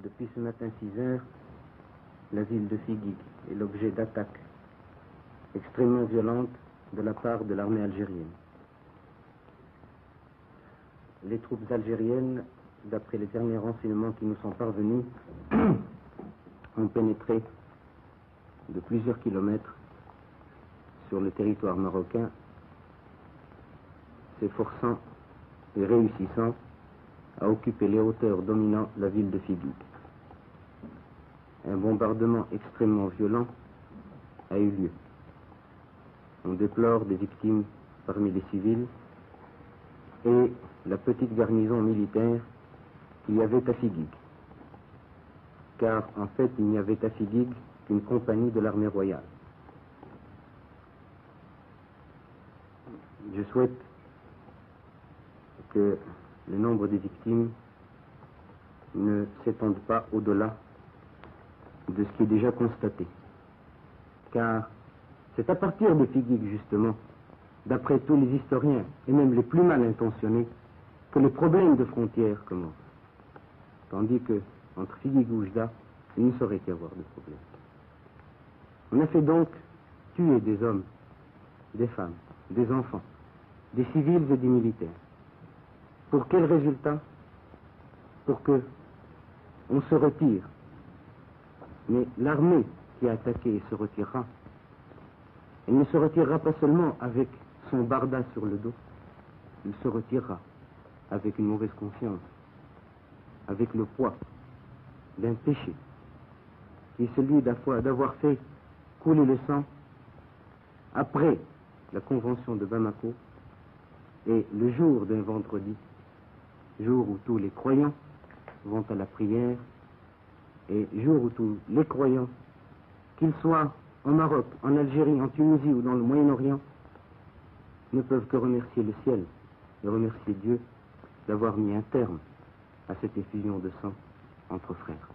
Depuis ce matin 6 heures, la ville de Figuig est l'objet d'attaques extrêmement violentes de la part de l'armée algérienne. Les troupes algériennes, d'après les derniers renseignements qui nous sont parvenus, ont pénétré de plusieurs kilomètres sur le territoire marocain, s'efforçant et réussissant à occuper les hauteurs dominant la ville de Figuig. Un bombardement extrêmement violent a eu lieu. On déplore des victimes parmi les civils et la petite garnison militaire qu'il y avait à Figuig. Car en fait, il n'y avait à Figuig qu'une compagnie de l'armée royale. Je souhaite que le nombre des victimes ne s'étende pas au-delà de ce qui est déjà constaté. Car c'est à partir de Figuig, justement, d'après tous les historiens, et même les plus mal intentionnés, que les problèmes de frontières commencent. Tandis que, entre Figuig et Oujda, il ne saurait y avoir de problème. On a fait donc tuer des hommes, des femmes, des enfants, des civils et des militaires. Pour quel résultat? Pour que on se retire. Mais l'armée qui a attaqué se retirera. Elle ne se retirera pas seulement avec son barda sur le dos, il se retirera avec une mauvaise conscience, avec le poids d'un péché, qui est celui d'avoir fait couler le sang après la convention de Bamako et le jour d'un vendredi, jour où tous les croyants vont à la prière et jour où tous les croyants, qu'ils soient en Maroc, en Algérie, en Tunisie ou dans le Moyen-Orient, ne peuvent que remercier le ciel et remercier Dieu d'avoir mis un terme à cette effusion de sang entre frères.